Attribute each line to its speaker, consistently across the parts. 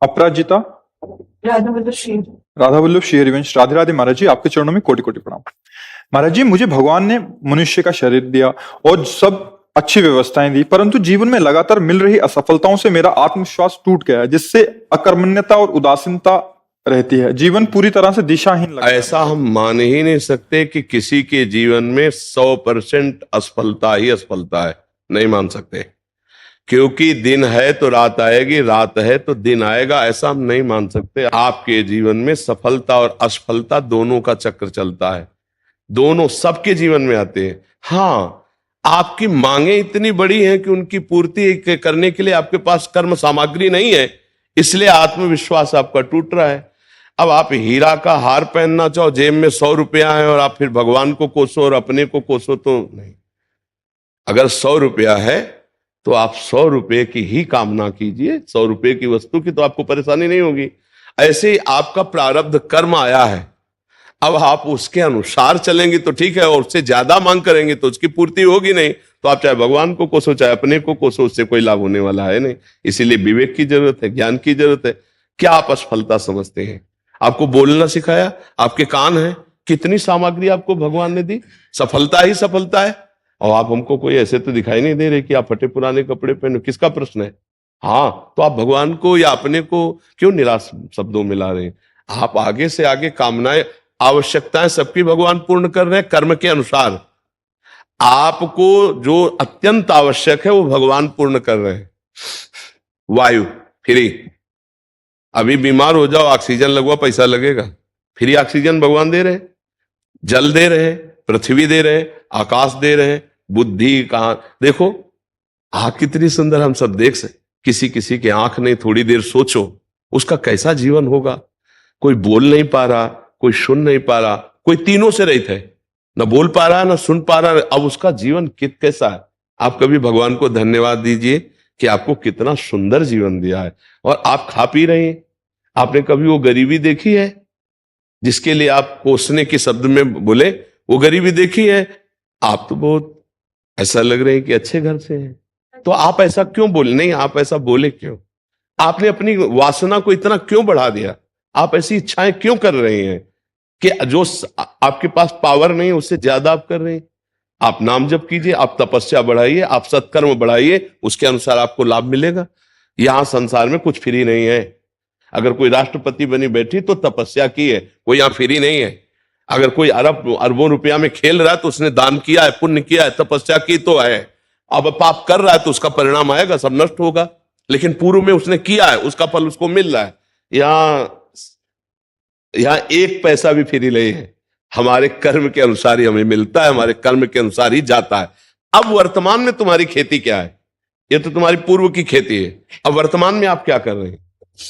Speaker 1: अपराजिता,
Speaker 2: राधा वल्लभ शेर।
Speaker 1: राधा वल्लभ शेर वंश। राधे राधे महाराज जी, आपके चरणों में कोटि कोटि प्रणाम। महाराज जी, मुझे भगवान ने मनुष्य का शरीर दिया और सब अच्छी व्यवस्थाएं दी, परंतु जीवन में लगातार मिल रही असफलताओं से मेरा आत्मविश्वास टूट गया है, जिससे अकर्मण्यता और उदासीनता रहती है। जीवन पूरी तरह से दिशाहीन लगता है।
Speaker 3: ऐसा हम मान ही नहीं सकते कि किसी के जीवन में 100% असफलता ही असफलता है, नहीं मान सकते। क्योंकि दिन है तो रात आएगी, रात है तो दिन आएगा, ऐसा हम नहीं मान सकते। आपके जीवन में सफलता और असफलता दोनों का चक्र चलता है, दोनों सबके जीवन में आते हैं। हाँ, आपकी मांगे इतनी बड़ी हैं कि उनकी पूर्ति करने के लिए आपके पास कर्म सामग्री नहीं है, इसलिए आत्मविश्वास आपका टूट रहा है। अब आप हीरा का हार पहनना चाहो, जेब में 100 रुपया है और आप फिर भगवान को कोसो और अपने को कोसो, तो नहीं। अगर 100 रुपया है तो आप 100 रुपये की ही कामना कीजिए, 100 रुपये की वस्तु की, तो आपको परेशानी नहीं होगी। ऐसे ही आपका प्रारब्ध कर्म आया है, अब आप उसके अनुसार चलेंगे तो ठीक है, और उससे ज्यादा मांग करेंगे तो उसकी पूर्ति होगी नहीं, तो आप चाहे भगवान को कोसो चाहे अपने को कोसो, उससे कोई लाभ होने वाला है नहीं। इसीलिए विवेक की जरूरत है, ज्ञान की जरूरत है। क्या आप असफलता समझते हैं? आपको बोलना सिखाया, आपके कान हैं, कितनी सामग्री आपको भगवान ने दी, सफलता ही सफलता है। और आप हमको कोई ऐसे तो दिखाई नहीं दे रहे कि आप फटे पुराने कपड़े पहनो, किसका प्रश्न है? हाँ, तो आप भगवान को या अपने को क्यों निराश शब्दों में ला रहे हैं? आप आगे से आगे कामनाएं, आवश्यकताएं सबकी भगवान पूर्ण कर रहे हैं कर्म के अनुसार। आपको जो अत्यंत आवश्यक है वो भगवान पूर्ण कर रहे हैं। वायु फ्री, अभी बीमार हो जाओ, ऑक्सीजन लगवा, पैसा लगेगा, फ्री ऑक्सीजन भगवान दे रहे हैं। जल दे रहे हैं, पृथ्वी दे रहे हैं, आकाश दे रहे हैं, बुद्धि कहां देखो, आंख कितनी सुंदर हम सब देख सकते। किसी किसी की आंख नहीं, थोड़ी देर सोचो उसका कैसा जीवन होगा। कोई बोल नहीं पा रहा, कोई सुन नहीं पा रहा, कोई तीनों से रहित है, न बोल पा रहा न सुन पा रहा, अब उसका जीवन कैसा है? आप कभी भगवान को धन्यवाद दीजिए कि आपको कितना सुंदर जीवन दिया है और आप खा पी रहे हैं। आपने कभी वो गरीबी देखी है जिसके लिए आप कोसने के शब्द में बोले? वो गरीबी देखी है? आप तो बहुत ऐसा लग रहे हैं कि अच्छे घर से हैं, तो आप ऐसा क्यों बोले? नहीं, आप ऐसा बोले क्यों? आपने अपनी वासना को इतना क्यों बढ़ा दिया? आप ऐसी इच्छाएं क्यों कर रहे हैं कि जो आपके पास पावर नहीं है उससे ज्यादा आप कर रहे हैं? आप नाम जप कीजिए, आप तपस्या बढ़ाइए, आप सत्कर्म बढ़ाइए, उसके अनुसार आपको लाभ मिलेगा। यहां संसार में कुछ फ्री नहीं है। अगर कोई राष्ट्रपति बनी बैठी तो तपस्या की है, कोई यहां फ्री नहीं है। अगर कोई अरबों रुपया में खेल रहा है तो उसने दान किया है, पुण्य किया है, तपस्या की तो है। अब पाप कर रहा है तो उसका परिणाम आएगा, सब नष्ट होगा। लेकिन पूर्व में उसने किया है, उसका फल उसको मिल रहा है। यहां एक पैसा भी फ्री नहीं है, हमारे कर्म के अनुसार ही हमें मिलता है, हमारे कर्म के अनुसार ही जाता है। अब वर्तमान में तुम्हारी खेती क्या है? ये तो तुम्हारी पूर्व की खेती है। अब वर्तमान में आप क्या कर रहे हैं?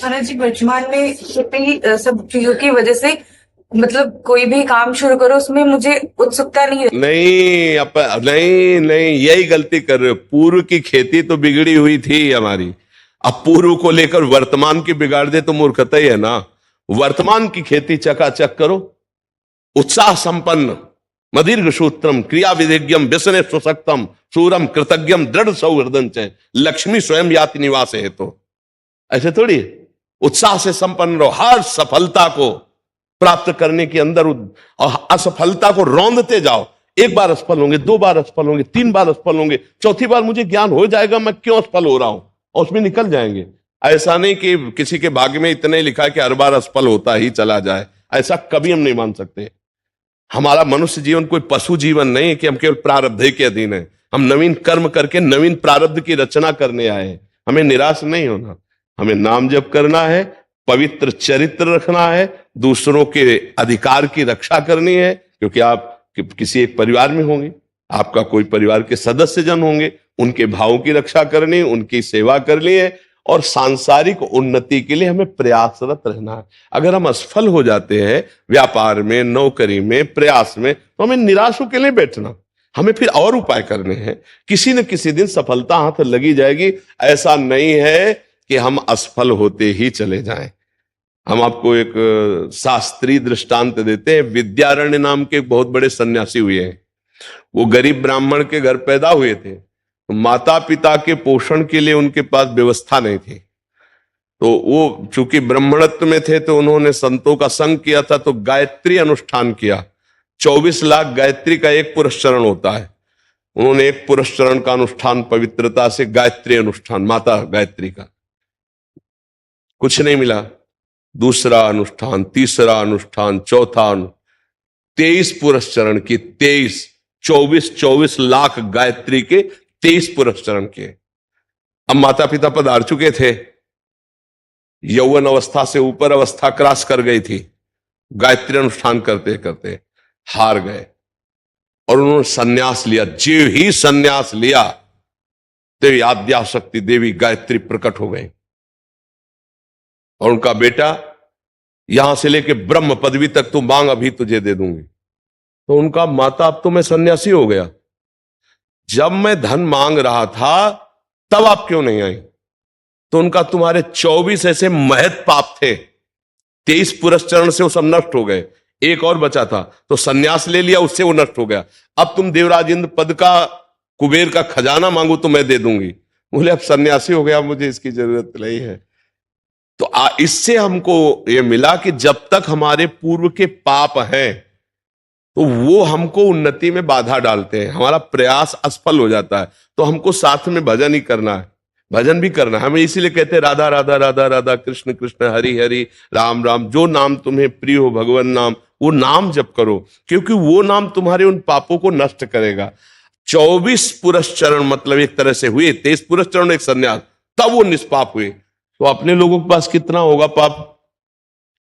Speaker 2: महाराज जी, वर्तमान में खेती सब चीजों की वजह से, मतलब कोई भी काम शुरू करो उसमें मुझे उत्सुकता नहीं है।
Speaker 3: नहीं, यही गलती कर रहे हो। पूर्व की खेती तो बिगड़ी हुई थी हमारी, अब पूर्व को लेकर वर्तमान की बिगाड़ दे तो मूर्खता ही है ना। वर्तमान की खेती चकाचक करो, उत्साह संपन्न, मदीर्घ सूत्रम, क्रिया विधिज्ञम, व्यसने सुशक्तम, सूरम कृतज्ञम, दृढ़ सौहृदं च, लक्ष्मी स्वयं याति निवास है। तो ऐसे थोड़ी, उत्साह से संपन्न रहो, हर सफलता को प्राप्त करने के अंदर असफलता को रौंदते जाओ। एक बार असफल होंगे, 2 बार असफल होंगे, 3 बार असफल होंगे, चौथी बार मुझे ज्ञान हो जाएगा मैं क्यों असफल हो रहा हूं, और उसमें निकल जाएंगे। ऐसा नहीं कि किसी के भाग्य में इतने लिखा है कि हर बार असफल होता ही चला जाए, ऐसा कभी हम नहीं मान सकते। हमारा मनुष्य जीवन कोई पशु जीवन नहीं है कि हम केवल प्रारब्ध के अधीन है। हम नवीन कर्म करके नवीन प्रारब्ध की रचना करने आए हैं। हमें निराश नहीं होना, हमें नाम जप करना है, पवित्र चरित्र रखना है, दूसरों के अधिकार की रक्षा करनी है। क्योंकि आप किसी एक परिवार में होंगे, आपका कोई परिवार के सदस्य जन होंगे, उनके भावों की रक्षा करनी, उनकी सेवा करनी है, और सांसारिक उन्नति के लिए हमें प्रयासरत रहना है। अगर हम असफल हो जाते हैं व्यापार में, नौकरी में, प्रयास में, तो हमें निराश होकर नहीं बैठना, हमें फिर और उपाय करने हैं। किसी न किसी दिन सफलता हाथ लगी जाएगी। ऐसा नहीं है कि हम असफल होते ही चले जाएं। हम आपको एक शास्त्रीय दृष्टांत देते हैं। विद्यारण्य नाम के एक बहुत बड़े सन्यासी हुए हैं। वो गरीब ब्राह्मण के घर पैदा हुए थे, तो माता पिता के पोषण के लिए उनके पास व्यवस्था नहीं थी। तो वो चूंकि ब्राह्मणत्व में थे तो उन्होंने संतों का संग किया था, तो गायत्री अनुष्ठान किया। 24 लाख गायत्री का एक पुरस्चरण होता है। उन्होंने एक पुरस्चरण का अनुष्ठान पवित्रता से, गायत्री अनुष्ठान माता गायत्री का, कुछ नहीं मिला। दूसरा अनुष्ठान, तीसरा अनुष्ठान, चौथा 23 पुरस्चरण की, 24 लाख गायत्री के 23 पुरस्चरण किए। अब माता पिता पधार चुके थे, यौवन अवस्था से ऊपर अवस्था क्रॉस कर गई थी, गायत्री अनुष्ठान करते करते हार गए और उन्होंने सन्यास लिया। जीव ही सन्यास लिया तो आद्याशक्ति देवी गायत्री प्रकट हो गई और उनका बेटा, यहां से लेके ब्रह्म पदवी तक तू मांग, अभी तुझे दे दूंगी। तो उनका माता, अब तो मैं सन्यासी हो गया, जब मैं धन मांग रहा था तब आप क्यों नहीं आई? तो उनका, तुम्हारे 24 ऐसे महत पाप थे, 23 पुरस्चरण से वो सब नष्ट हो गए, एक और बचा था तो सन्यास ले लिया, उससे वो नष्ट हो गया। अब तुम देवराज इंद्र पद का, कुबेर का खजाना मांगो तो मैं दे दूंगी। बोले अब सन्यासी हो गया, मुझे इसकी जरूरत नहीं है। तो इससे हमको ये मिला कि जब तक हमारे पूर्व के पाप हैं तो वो हमको उन्नति में बाधा डालते हैं, हमारा प्रयास असफल हो जाता है। तो हमको साथ में भजन ही करना है, भजन भी करना है। हमें इसीलिए कहते हैं राधा राधा राधा राधा, कृष्ण कृष्ण हरि हरि, राम राम। जो नाम तुम्हें प्रिय हो भगवान नाम, वो नाम जप करो, क्योंकि वो नाम तुम्हारे उन पापों को नष्ट करेगा। 24 पुरस्चरण मतलब एक तरह से हुए, 23 पुरस्चरण एक सन्यास, तब वो निष्पाप हुए। तो अपने लोगों के पास कितना होगा पाप?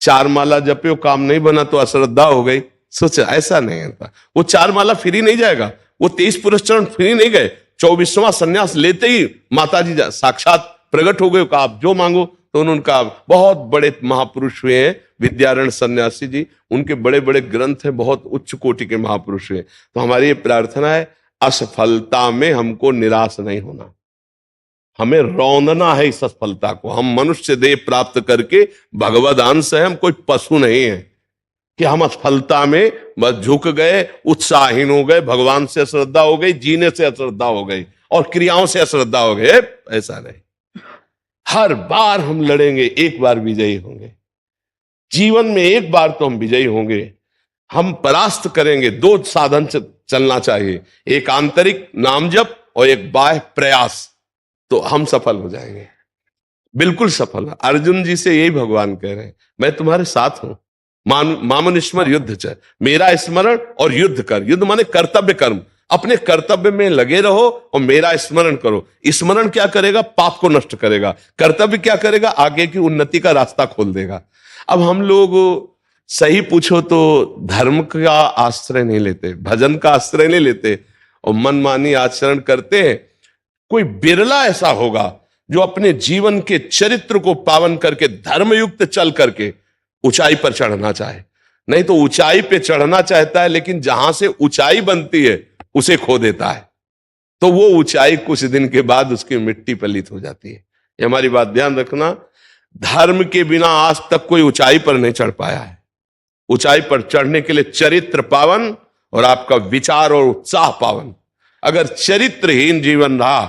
Speaker 3: 4 माला जपे, काम नहीं बना तो अश्रद्धा हो गई। सोचा ऐसा नहीं है, वो 4 माला फ्री नहीं जाएगा, वो 23 पुरस्चरण फ्री नहीं गए। 24वां सन्यास लेते ही माता जी साक्षात प्रकट हो गए, कहा आप जो मांगो। तो उन्होंने कहा, बहुत बड़े महापुरुष हुए हैं विद्यारण्य सन्यासी जी, उनके बड़े बड़े ग्रंथ हैं, बहुत उच्च कोटि के महापुरुष हुए। तो हमारी ये प्रार्थना है, असफलता में हमको निराश नहीं होना, हमें रौंदना है इस असफलता को। हम मनुष्य देह प्राप्त करके भगवद अंश है, हम कोई पशु नहीं है कि हम असफलता में बस झुक गए, उत्साहहीन हो गए, भगवान से अश्रद्धा हो गई, जीने से अश्रद्धा हो गई और क्रियाओं से अश्रद्धा हो गए। ऐसा नहीं, हर बार हम लड़ेंगे, एक बार विजयी होंगे। जीवन में एक बार तो हम विजयी होंगे, हम परास्त करेंगे। 2 साधन चलना चाहिए, एक आंतरिक नाम जप और एक बाह्य प्रयास, तो हम सफल हो जाएंगे, बिल्कुल सफल। अर्जुन जी से यही भगवान कह रहे हैं, मैं तुम्हारे साथ हूं, मामन स्मर युद्ध च, मेरा स्मरण और युद्ध कर। युद्ध माने कर्तव्य कर्म, अपने कर्तव्य में लगे रहो और मेरा स्मरण करो। स्मरण क्या करेगा? पाप को नष्ट करेगा। कर्तव्य क्या करेगा? आगे की उन्नति का रास्ता खोल देगा। अब हम लोग सही पूछो तो धर्म का आश्रय नहीं लेते, भजन का आश्रय नहीं लेते और मनमानी आचरण करते हैं। कोई बिरला ऐसा होगा जो अपने जीवन के चरित्र को पावन करके धर्मयुक्त चल करके ऊंचाई पर चढ़ना चाहे। नहीं तो ऊंचाई पे चढ़ना चाहता है, लेकिन जहां से ऊंचाई बनती है उसे खो देता है, तो वो ऊंचाई कुछ दिन के बाद उसकी मिट्टी पलित हो जाती है। ये हमारी बात ध्यान रखना। धर्म के बिना आज तक कोई ऊंचाई पर नहीं चढ़ पाया है। ऊंचाई पर चढ़ने के लिए चरित्र पावन और आपका विचार और उत्साह पावन। अगर चरित्रहीन जीवन रहा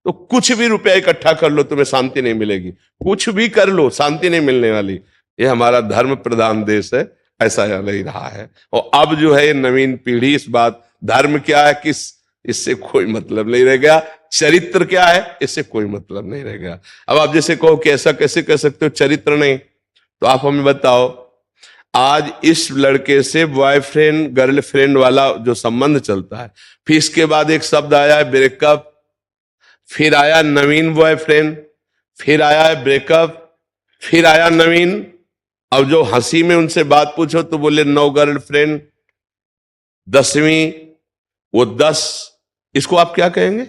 Speaker 3: तो कुछ भी रुपया इकट्ठा कर लो, तुम्हें शांति नहीं मिलेगी। कुछ भी कर लो, शांति नहीं मिलने वाली। ये हमारा धर्म प्रधान देश है, ऐसा नहीं रहा है। और अब जो है नवीन पीढ़ी इस बात, धर्म क्या है किस, इससे कोई मतलब नहीं रह गया। चरित्र क्या है, इससे कोई मतलब नहीं रह गया। अब आप जैसे कहो कि ऐसा कैसे कह सकते हो चरित्र नहीं, तो आप हमें बताओ, आज इस लड़के से बॉयफ्रेंड गर्लफ्रेंड वाला जो संबंध चलता है, फिर इसके बाद एक शब्द आया है ब्रेकअप, फिर आया नवीन बॉयफ्रेंड, फिर आया है ब्रेकअप, फिर आया नवीन। अब जो हंसी में उनसे बात पूछो तो बोले 9 गर्लफ्रेंड, 10वीं, वो 10। इसको आप क्या कहेंगे?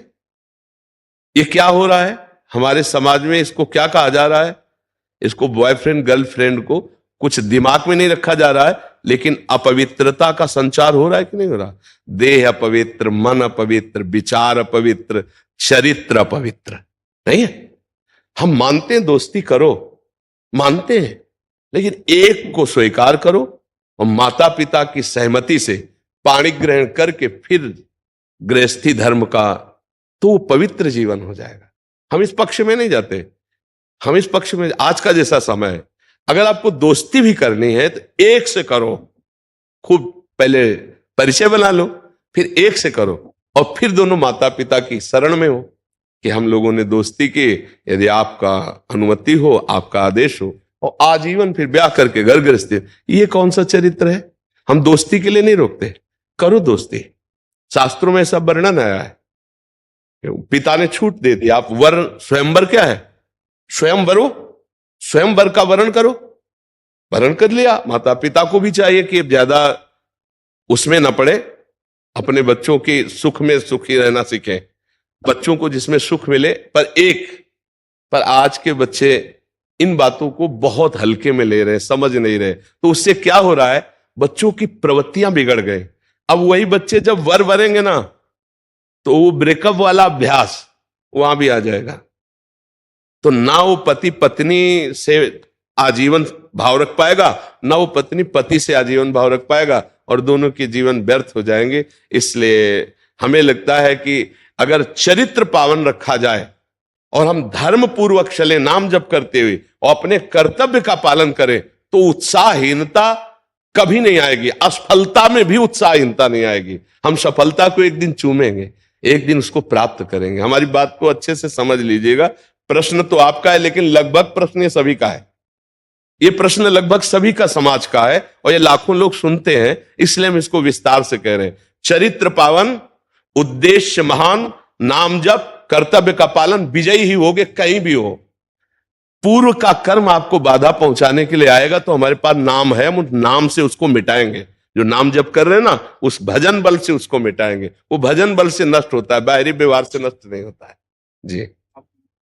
Speaker 3: ये क्या हो रहा है हमारे समाज में? इसको क्या कहा जा रहा है? इसको बॉयफ्रेंड गर्लफ्रेंड को कुछ दिमाग में नहीं रखा जा रहा है, लेकिन अपवित्रता का संचार हो रहा है कि नहीं हो रहा? देह अपवित्र, मन अपवित्र, विचार अपवित्र, चरित्र अपवित्र नहीं है। हम मानते हैं दोस्ती करो, मानते हैं, लेकिन एक को स्वीकार करो और माता पिता की सहमति से पाणी ग्रहण करके फिर गृहस्थी धर्म का, तो वो पवित्र जीवन हो जाएगा। हम इस पक्ष में नहीं जाते हम इस पक्ष में, आज का जैसा समय है, अगर आपको दोस्ती भी करनी है तो एक से करो, खूब पहले परिचय बना लो, फिर एक से करो, और फिर दोनों माता पिता की शरण में हो कि हम लोगों ने दोस्ती की, यदि आपका अनुमति हो, आपका आदेश हो, और आजीवन फिर ब्याह करके घर गृहस्थी। ये कौन सा चरित्र है? हम दोस्ती के लिए नहीं रोकते, करो दोस्ती। शास्त्रों में सब वर्णन आया है, पिता ने छूट दे दी, आप वर स्वयंवर क्या है, स्वयंवरो, स्वयंवर का वर्ण करो, वर्ण कर लिया। माता पिता को भी चाहिए कि ज्यादा उसमें न पड़े, अपने बच्चों के सुख में सुखी रहना सीखें, बच्चों को जिसमें सुख मिले। पर आज के बच्चे इन बातों को बहुत हल्के में ले रहे हैं, समझ नहीं रहे। तो उससे क्या हो रहा है, बच्चों की प्रवृत्तियां बिगड़ गई। अब वही बच्चे जब वर वरेंगे ना, तो वो ब्रेकअप वाला अभ्यास वहां भी आ जाएगा। तो ना वो पति पत्नी से आजीवन भाव रख पाएगा, ना वो पत्नी पति से आजीवन भाव रख पाएगा, और दोनों के जीवन व्यर्थ हो जाएंगे। इसलिए हमें लगता है कि अगर चरित्र पावन रखा जाए और हम धर्म पूर्वक चले, नाम जप करते हुए, और अपने कर्तव्य का पालन करें, तो उत्साहहीनता कभी नहीं आएगी। असफलता में भी उत्साहहीनता नहीं आएगी। हम सफलता को एक दिन चूमेंगे, एक दिन उसको प्राप्त करेंगे। हमारी बात को अच्छे से समझ लीजिएगा। प्रश्न तो आपका है, लेकिन लगभग प्रश्न ये सभी का है। ये प्रश्न लगभग सभी का समाज का है, और ये लाखों लोग सुनते हैं, इसलिए हम इसको विस्तार से कह रहे हैं। चरित्र पावन, उद्देश्य महान, नाम जप, कर्तव्य का पालन, विजयी ही होगे कहीं भी हो। पूर्व का कर्म आपको बाधा पहुंचाने के लिए आएगा, तो हमारे पास नाम है, हम उस नाम से उसको मिटाएंगे। जो नाम जप कर रहे हैं ना, उस भजन बल से उसको मिटाएंगे। वो भजन बल से नष्ट होता है, बाहरी व्यवहार से नष्ट नहीं होता है। जी।